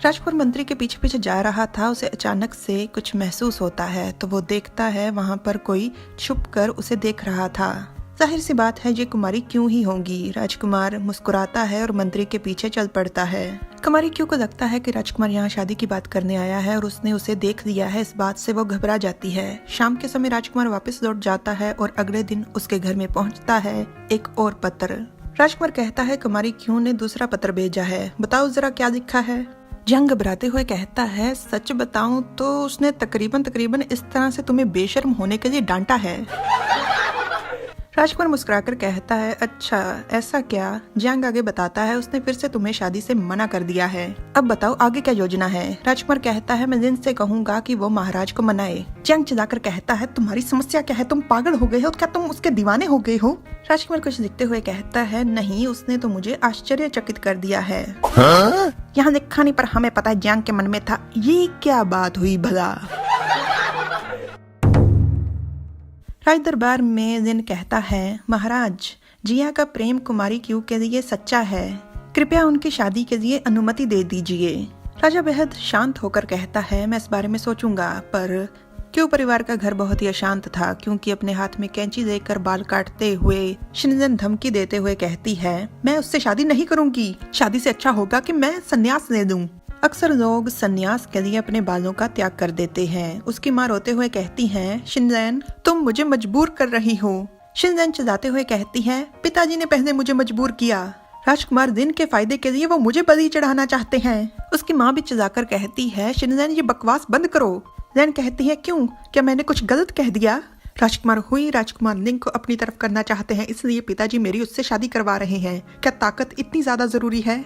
राजकुमार मंत्री के पीछे पीछे जा रहा था। उसे अचानक से कुछ महसूस होता है तो वो देखता है वहाँ पर कोई छुपकर उसे देख रहा था। जाहिर सी बात है ये कुमारी क्यों ही होंगी। राजकुमार मुस्कुराता है और मंत्री के पीछे चल पड़ता है। कुमारी क्यों को लगता है कि राजकुमार यहाँ शादी की बात करने आया है और उसने उसे देख लिया है। इस बात से वो घबरा जाती है। शाम के समय राजकुमार वापस लौट जाता है और अगले दिन उसके घर में पहुँचता है एक और पत्र। राजकुमार कहता है कुमारी क्यों ने दूसरा पत्र भेजा है, बताओ जरा क्या लिखा है। जंग घबराते हुए कहता है सच बताऊं तो उसने तकरीबन इस तरह से तुम्हें बेशर्म होने के लिए डांटा है। राजकुमार मुस्कुराकर कहता है अच्छा ऐसा क्या। जंग आगे बताता है उसने फिर से तुम्हें शादी से मना कर दिया है, अब बताओ आगे क्या योजना है। राजकुमार कहता है मैं जिन से कहूंगा कि वो महाराज को मनाए। जंग चिल्लाकर कहता है तुम्हारी समस्या क्या है, तुम पागल हो गए हो क्या, तुम उसके दीवाने हो गए हो। राजकुमार कुछ लिखते हुए कहता है नहीं उसने तो मुझे आश्चर्यचकित कर दिया है। यहाँ लिखा नहीं पर हमें पता है जंग के मन में था। ये क्या बात हुई भला। राज दरबार में जिन कहता है महाराज जिया का प्रेम कुमारी क्यू के लिए सच्चा है, कृपया उनकी शादी के लिए अनुमति दे दीजिए। राजा बेहद शांत होकर कहता है मैं इस बारे में सोचूंगा। पर क्यू परिवार का घर बहुत ही अशांत था क्योंकि अपने हाथ में कैंची लेकर बाल काटते हुए शिनजन धमकी देते हुए कहती है मैं उससे शादी नहीं करूंगी, शादी से अच्छा होगा कि मैं संन्यास ले दूं। अक्सर लोग संन्यास के लिए अपने बालों का त्याग कर देते हैं। उसकी माँ रोते हुए कहती है शिनजैन तुम मुझे मजबूर कर रही हो। शिनजैन चिल्लाते हुए कहती है पिताजी ने पहले मुझे मजबूर किया, राजकुमार दिन के फायदे के लिए वो मुझे बलि चढ़ाना चाहते हैं। उसकी माँ भी चिल्लाकर कहती है शिनजैन ये बकवास बंद करो। जैन कहती है क्यों, क्या मैंने कुछ गलत कह दिया। राजकुमार हुई राजकुमार लिंग को अपनी तरफ करना चाहते हैं इसलिए पिताजी मेरी उससे शादी करवा रहे हैं, क्या ताकत इतनी ज्यादा जरूरी है।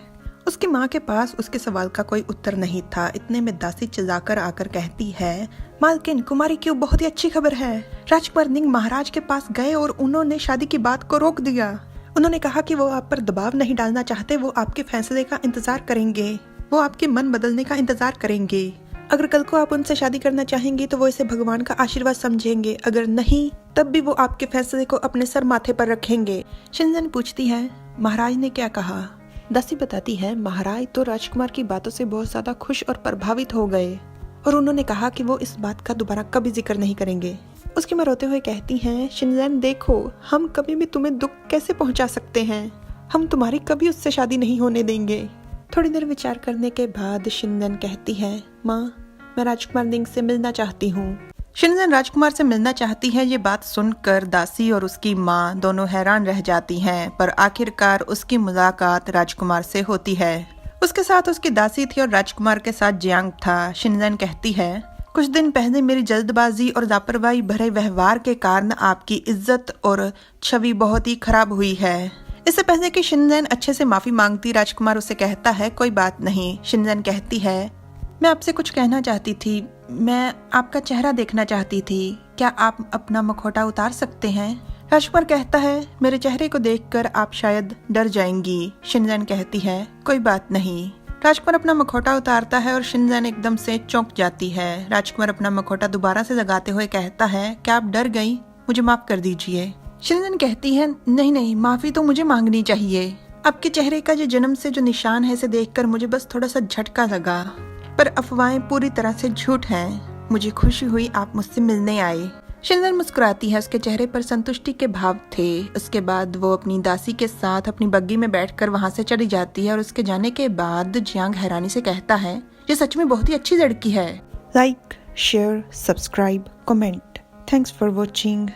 उसकी माँ के पास उसके सवाल का कोई उत्तर नहीं था। इतने में दासी चिल्लाकर आकर कहती है मालकिन कुमारी क्यों बहुत ही अच्छी खबर है। राजकुमार निंग महाराज के पास गए और उन्होंने शादी की बात को रोक दिया। उन्होंने कहा कि वो आप पर दबाव नहीं डालना चाहते, वो आपके फैसले का इंतजार करेंगे, वो आपके मन बदलने का इंतजार करेंगे। अगर कल को आप उनसे शादी करना चाहेंगी तो वो इसे भगवान का आशीर्वाद समझेंगे, अगर नहीं तब भी वो आपके फैसले को अपने सर माथे पर रखेंगे। शिनजन पूछती है महाराज ने क्या कहा। दासी बताती है महाराज तो राजकुमार की बातों से बहुत ज्यादा खुश और प्रभावित हो गए और उन्होंने कहा कि वो इस बात का दोबारा कभी जिक्र नहीं करेंगे। उसकी माँ रोते हुए कहती हैं शिनजैन देखो हम कभी भी तुम्हें दुख कैसे पहुंचा सकते हैं, हम तुम्हारी कभी उससे शादी नहीं होने देंगे। थोड़ी देर विचार करने के बाद शिनजैन कहती है माँ मैं राजकुमार निंग से मिलना चाहती हूँ। शिनजैन राजकुमार से मिलना चाहती है। ये बात सुनकर दासी और उसकी माँ दोनों हैरान रह जाती हैं, पर आखिरकार उसकी मुलाकात राजकुमार से होती है। उसके साथ उसकी दासी थी और राजकुमार के साथ जियांग था। शिनजैन कहती है कुछ दिन पहले मेरी जल्दबाजी और लापरवाही भरे व्यवहार के कारण आपकी इज्जत और छवि बहुत ही खराब हुई है। इससे पहले कि शिनजैन अच्छे से माफी मांगती राजकुमार उसे कहता है कोई बात नहीं। शिनजैन कहती है मैं आपसे कुछ कहना चाहती थी, मैं आपका चेहरा देखना चाहती थी, क्या आप अपना मुखौटा उतार सकते हैं। राजकुमार कहता है मेरे चेहरे को देखकर आप शायद डर जाएंगी। शिनजैन कहती है कोई बात नहीं। राजकुमार अपना मुखौटा उतारता है और शिनजैन एकदम से चौंक जाती है। राजकुमार अपना मुखौटा दोबारा से लगाते हुए कहता है क्या आप डर गई, मुझे माफ कर दीजिए। शिनजैन कहती है नहीं माफी तो मुझे मांगनी चाहिए, आपके चेहरे का जो जन्म से जो निशान है इसे देखकर मुझे बस थोड़ा सा झटका लगा, पर अफवाहें पूरी तरह से झूठ हैं। मुझे खुशी हुई आप मुझसे मिलने आए। शिनजैन मुस्कुराती है, उसके चेहरे पर संतुष्टि के भाव थे। उसके बाद वो अपनी दासी के साथ अपनी बग्गी में बैठकर वहां से चली जाती है और उसके जाने के बाद जियांग हैरानी से कहता है ये सच में बहुत ही अच्छी लड़की है। Like share subscribe comment. Thanks for watching.